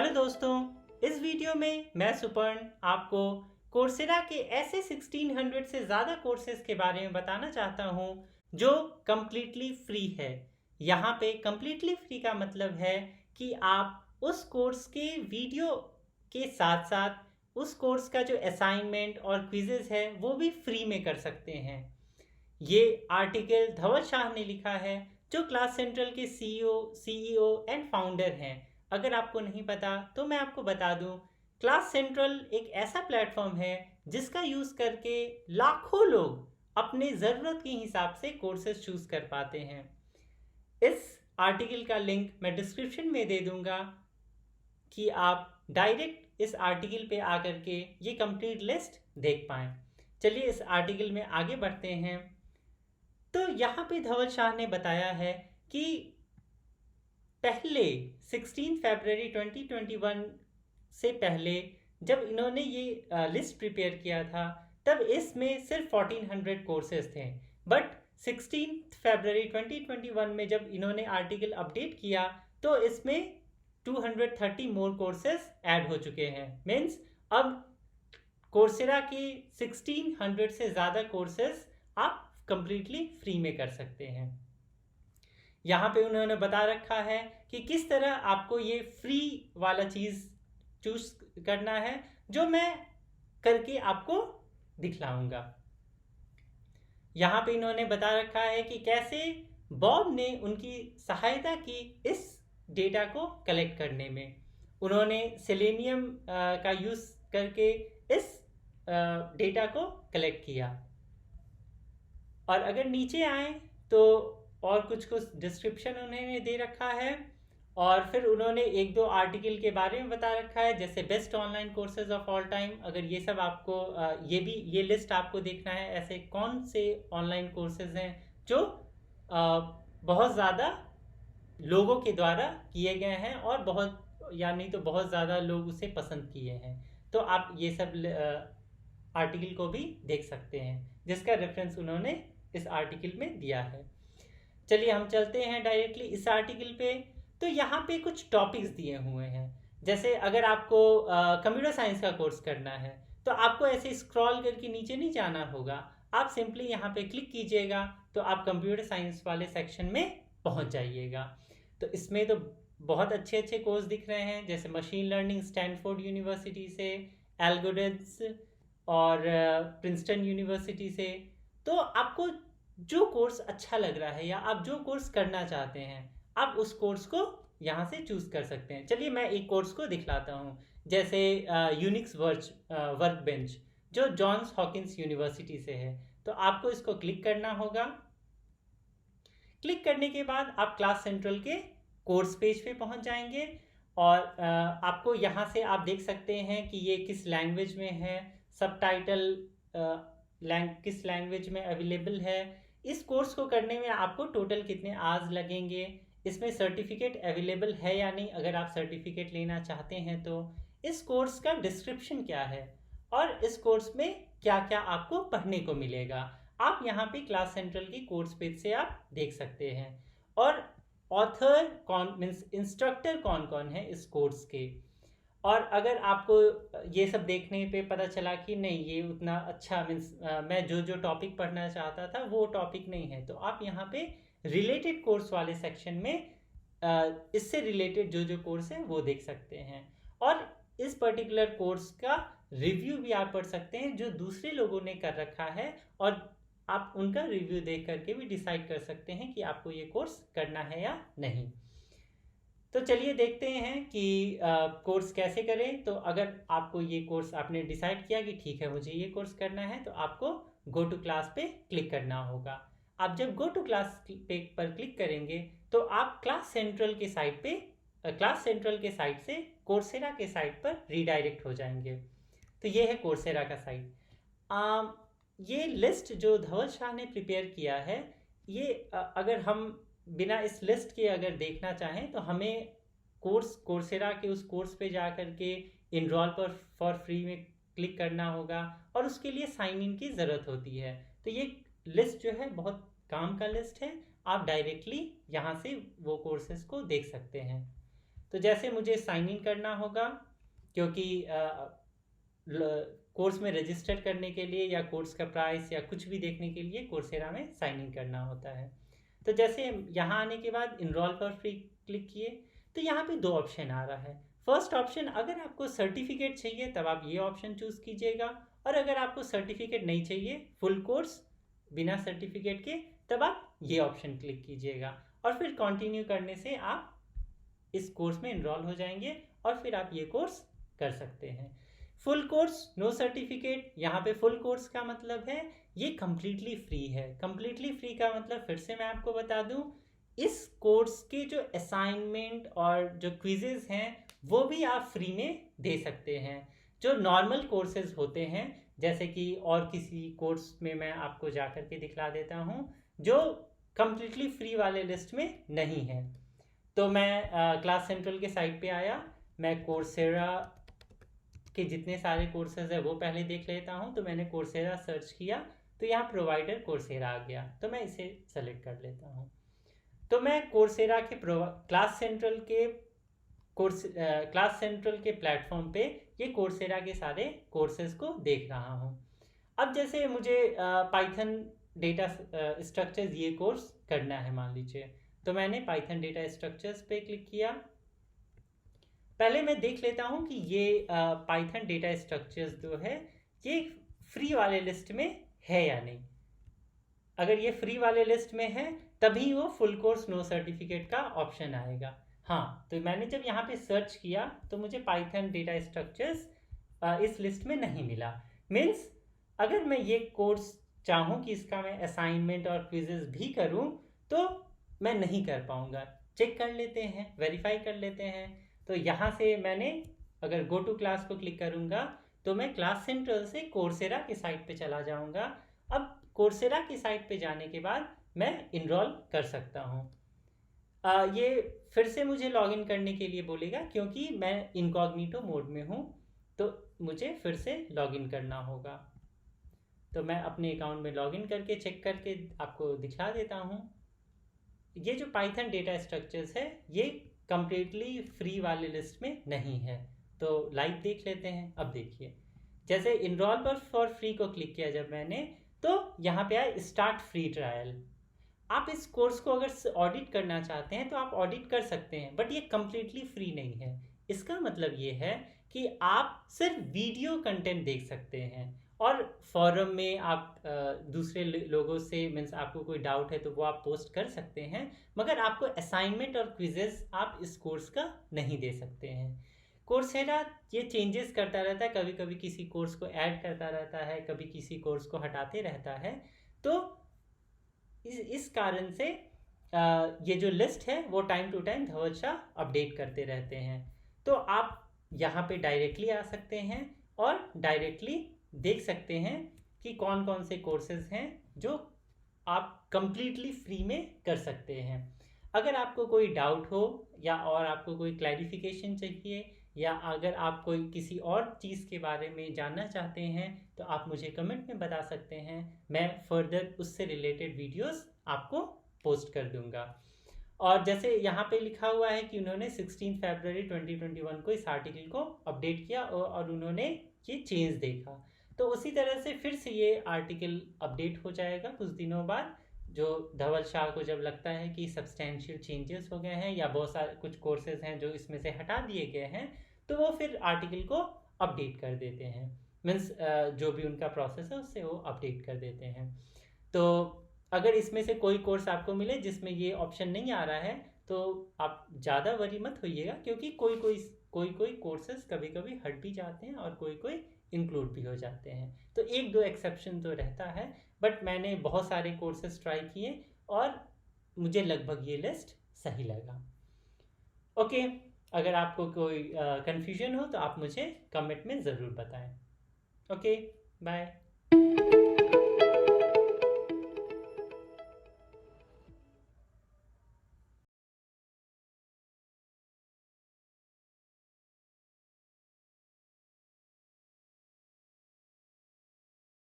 Hello दोस्तों, इस video में मैं सुपर्ण आपको कोर्सेरा के ऐसे 1600 से ज़्यादा कोर्सेज के बारे में बताना चाहता हूँ जो कम्प्लीटली फ्री है। यहाँ पे कम्प्लीटली फ्री का मतलब है कि आप उस कोर्स के वीडियो के साथ साथ उस कोर्स का जो असाइनमेंट और क्विजेज है वो भी फ्री में कर सकते हैं। ये आर्टिकल धवल शाह ने लिखा है जो क्लास सेंट्रल के सीईओ एंड फाउंडर हैं। अगर आपको नहीं पता तो मैं आपको बता दूं, क्लास सेंट्रल एक ऐसा प्लेटफॉर्म है जिसका यूज़ करके लाखों लोग अपने ज़रूरत के हिसाब से कोर्सेज चूज़ कर पाते हैं। इस आर्टिकल का लिंक मैं डिस्क्रिप्शन में दे दूंगा कि आप डायरेक्ट इस आर्टिकल पे आकर के ये कंप्लीट लिस्ट देख पाएँ। चलिए इस आर्टिकल में आगे बढ़ते हैं। तो यहाँ पे धवल शाह ने बताया है कि पहले 16 फरवरी 2021 से पहले जब इन्होंने ये लिस्ट प्रिपेयर किया था तब इसमें सिर्फ 1400 कोर्सेज थे। बट 16 फरवरी 2021 में जब इन्होंने आर्टिकल अपडेट किया तो इसमें 230 मोर कोर्सेज ऐड हो चुके हैं। मीन्स अब कोर्सेरा की 1600 से ज़्यादा कोर्सेज आप कंप्लीटली फ्री में कर सकते हैं। यहाँ पे उन्होंने बता रखा है कि किस तरह आपको ये फ्री वाला चीज़ चूज करना है जो मैं करके आपको दिखलाऊंगा। यहाँ पे इन्होंने बता रखा है कि कैसे बॉब ने उनकी सहायता की इस डेटा को कलेक्ट करने में। उन्होंने सेलेनियम का यूज़ करके इस डेटा को कलेक्ट किया। और अगर नीचे आए तो और कुछ डिस्क्रिप्शन उन्होंने दे रखा है और फिर उन्होंने एक दो आर्टिकल के बारे में बता रखा है, जैसे best online courses of all time. अगर ये सब आपको ये लिस्ट आपको देखना है, ऐसे कौन से ऑनलाइन कोर्सेज हैं जो बहुत ज़्यादा लोगों के द्वारा किए गए हैं और बहुत ज़्यादा लोग उसे पसंद किए हैं, तो आप ये सब आर्टिकल को भी देख सकते हैं जिसका रेफरेंस उन्होंने इस आर्टिकल में दिया है। चलिए हम चलते हैं डायरेक्टली इस आर्टिकल पे। तो यहाँ पे कुछ टॉपिक्स दिए हुए हैं, जैसे अगर आपको कंप्यूटर साइंस का कोर्स करना है तो आपको ऐसे स्क्रॉल करके नीचे नहीं जाना होगा, आप सिंपली यहाँ पे क्लिक कीजिएगा तो आप कंप्यूटर साइंस वाले सेक्शन में पहुँच जाइएगा। तो इसमें तो बहुत अच्छे अच्छे कोर्स दिख रहे हैं, जैसे मशीन लर्निंग स्टैनफोर्ड यूनिवर्सिटी से, एल्गोरिथम्स और प्रिंसटन यूनिवर्सिटी से। तो आपको जो कोर्स अच्छा लग रहा है या आप जो कोर्स करना चाहते हैं आप उस कोर्स को यहाँ से चूज़ कर सकते हैं। चलिए मैं एक कोर्स को दिखलाता हूँ, जैसे यूनिक्स वर्क बेंच जो जॉन्स हॉकिंस यूनिवर्सिटी से है। तो आपको इसको क्लिक करना होगा। क्लिक करने के बाद आप क्लास सेंट्रल के कोर्स पेज पे पहुँच जाएंगे और आपको यहाँ से आप देख सकते हैं कि ये किस लैंग्वेज में है, सबटाइटल किस लैंग्वेज में अवेलेबल है। इस कोर्स को करने में आपको टोटल कितने आवर्स लगेंगे, इसमें सर्टिफिकेट अवेलेबल है या नहीं, अगर आप सर्टिफिकेट लेना चाहते हैं तो इस कोर्स का डिस्क्रिप्शन क्या है और इस कोर्स में क्या क्या आपको पढ़ने को मिलेगा, आप यहाँ पे क्लास सेंट्रल की कोर्स पेज से आप देख सकते हैं। और ऑथर कौन मीन्स इंस्ट्रक्टर कौन कौन है इस कोर्स के। और अगर आपको ये सब देखने पे पता चला कि नहीं ये उतना अच्छा मीन्स मैं जो टॉपिक पढ़ना चाहता था वो टॉपिक नहीं है, तो आप यहाँ पे रिलेटेड कोर्स वाले सेक्शन में इससे रिलेटेड जो कोर्स है वो देख सकते हैं। और इस पर्टिकुलर कोर्स का रिव्यू भी आप पढ़ सकते हैं जो दूसरे लोगों ने कर रखा है, और आप उनका रिव्यू देख करके भी डिसाइड कर सकते हैं कि आपको ये कोर्स करना है या नहीं। तो चलिए देखते हैं कि कोर्स कैसे करें। तो अगर आपको ये कोर्स आपने डिसाइड किया कि ठीक है मुझे ये कोर्स करना है, तो आपको गो टू क्लास पे क्लिक करना होगा। आप जब गो टू क्लास पे पर क्लिक करेंगे तो आप क्लास सेंट्रल के साइट से कोर्सेरा के साइट पर रीडायरेक्ट हो जाएंगे। तो ये है कोर्सेरा का साइट। ये लिस्ट जो धवल शाह ने प्रिपेयर किया है, ये अगर हम बिना इस लिस्ट के अगर देखना चाहें तो हमें कोर्सेरा के उस कोर्स पे जा कर के इनरोल पर फॉर फ्री में क्लिक करना होगा और उसके लिए साइन इन की ज़रूरत होती है। तो ये लिस्ट जो है बहुत काम का लिस्ट है, आप डायरेक्टली यहाँ से वो कोर्सेज को देख सकते हैं। तो जैसे मुझे साइन इन करना होगा, क्योंकि कोर्स में रजिस्टर करने के लिए या कोर्स का प्राइस या कुछ भी देखने के लिए कोर्सेरा में साइन इन करना होता है। तो जैसे यहाँ आने के बाद इनरोल फॉर फ्री क्लिक किए तो यहाँ पे 2 ऑप्शन आ रहा है। फर्स्ट ऑप्शन, अगर आपको सर्टिफिकेट चाहिए तब आप ये ऑप्शन चूज़ कीजिएगा, और अगर आपको सर्टिफिकेट नहीं चाहिए, फुल कोर्स बिना सर्टिफिकेट के, तब आप ये ऑप्शन क्लिक कीजिएगा और फिर कंटिन्यू करने से आप इस कोर्स में इनरोल हो जाएंगे और फिर आप ये कोर्स कर सकते हैं। फुल कोर्स नो सर्टिफिकेट, यहाँ पे फुल कोर्स का मतलब है ये कम्प्लीटली फ्री है। कम्प्लीटली फ्री का मतलब फिर से मैं आपको बता दूं, इस कोर्स के जो असाइनमेंट और जो क्विजेज हैं वो भी आप फ्री में दे सकते हैं। जो नॉर्मल कोर्सेज होते हैं, जैसे कि और किसी कोर्स में मैं आपको जा कर के दिखला देता हूँ जो कम्प्लीटली फ्री वाले लिस्ट में नहीं है। तो मैं क्लास सेंट्रल के साइट पे आया, मैं कोर्सेरा के जितने सारे कोर्सेज है वो पहले देख लेता हूँ। तो मैंने कोर्सेरा सर्च किया तो यहाँ प्रोवाइडर कोर्सेरा आ गया, तो मैं इसे सेलेक्ट कर लेता हूँ। तो मैं कोर्सेरा के क्लास सेंट्रल के प्लेटफॉर्म पे ये कोर्सेरा के सारे कोर्सेज को देख रहा हूँ। अब जैसे मुझे पाइथन डेटा स्ट्रक्चर्स ये कोर्स करना है मान लीजिए, तो मैंने पाइथन डेटा स्ट्रक्चर्स पे क्लिक किया। पहले मैं देख लेता हूँ कि ये पाइथन डेटा स्ट्रक्चर्स जो है ये फ्री वाले लिस्ट में है या नहीं। अगर ये फ्री वाले लिस्ट में है तभी वो फुल कोर्स नो सर्टिफिकेट का ऑप्शन आएगा। हाँ, तो मैंने जब यहाँ पे सर्च किया तो मुझे पाइथन डेटा स्ट्रक्चर्स इस लिस्ट में नहीं मिला। मीन्स अगर मैं ये कोर्स चाहूँ कि इसका मैं असाइनमेंट और क्विजेस भी करूँ तो मैं नहीं कर पाऊँगा। चेक कर लेते हैं, वेरीफाई कर लेते हैं। तो यहाँ से मैंने अगर गो टू क्लास को क्लिक करूँगा तो मैं क्लास सेंट्रल से कोर्सेरा की साइट पे चला जाऊँगा। अब कोर्सेरा की साइट पे जाने के बाद मैं इनरोल कर सकता हूँ। ये फिर से मुझे लॉगिन करने के लिए बोलेगा क्योंकि मैं इनकॉग्निटो मोड में हूँ, तो मुझे फिर से लॉगिन करना होगा। तो मैं अपने अकाउंट में लॉगिन करके चेक करके आपको दिखा देता हूँ। ये जो पाइथन डेटा स्ट्रक्चर्स है ये कम्प्लीटली फ्री वाले लिस्ट में नहीं है। तो लाइव देख लेते हैं। अब देखिए, जैसे इनरोल फॉर फ्री को क्लिक किया जब मैंने, तो यहाँ पे आया स्टार्ट फ्री ट्रायल। आप इस कोर्स को अगर ऑडिट करना चाहते हैं तो आप ऑडिट कर सकते हैं, बट ये कम्प्लीटली फ्री नहीं है। इसका मतलब ये है कि आप सिर्फ वीडियो कंटेंट देख सकते हैं और फॉरम में आप दूसरे लोगों से मीन्स आपको कोई डाउट है तो वो आप पोस्ट कर सकते हैं, मगर आपको असाइनमेंट और क्विजेस आप इस कोर्स का नहीं दे सकते हैं। कोर्सेरा ये चेंजेस करता रहता है, कभी कभी किसी कोर्स को ऐड करता रहता है, कभी किसी कोर्स को हटाते रहता है। तो इस कारण से ये जो लिस्ट है वो time to time Dhaval Shah update करते रहते हैं। तो आप यहाँ पे डायरेक्टली आ सकते हैं और डायरेक्टली देख सकते हैं कि कौन कौन से कोर्सेज हैं जो आप कंप्लीटली फ्री में कर सकते हैं। अगर आपको कोई डाउट हो या और आपको कोई क्लैरिफिकेशन चाहिए या अगर आप कोई किसी और चीज़ के बारे में जानना चाहते हैं तो आप मुझे कमेंट में बता सकते हैं। मैं फर्दर उससे रिलेटेड वीडियोस आपको पोस्ट कर दूंगा। और जैसे यहाँ पे लिखा हुआ है कि उन्होंने 16 फरवरी 2021 को इस आर्टिकल को अपडेट किया और उन्होंने ये चेंज देखा, तो उसी तरह से फिर से ये आर्टिकल अपडेट हो जाएगा कुछ दिनों बाद। जो धवल शाह को जब लगता है कि सब्सटेंशियल चेंजेस हो गए हैं या बहुत सारे कुछ कोर्सेज हैं जो इसमें से हटा दिए गए हैं, तो वो फिर आर्टिकल को अपडेट कर देते हैं। मीन्स जो भी उनका प्रोसेस है उससे वो अपडेट कर देते हैं। तो अगर इसमें से कोई कोर्स आपको मिले जिसमें ये ऑप्शन नहीं आ रहा है तो आप ज़्यादा वरी मत होइएगा, क्योंकि कोई कोर्सेज कभी कभी हट भी जाते हैं और कोई इंक्लूड भी हो जाते हैं। तो 1-2 एक्सेप्शन तो रहता है, बट मैंने बहुत सारे कोर्सेज ट्राई किए और मुझे लगभग ये लिस्ट सही लगा। ओके, अगर आपको कोई कन्फ्यूजन हो तो आप मुझे कमेंट में ज़रूर बताएं। Okay, bye.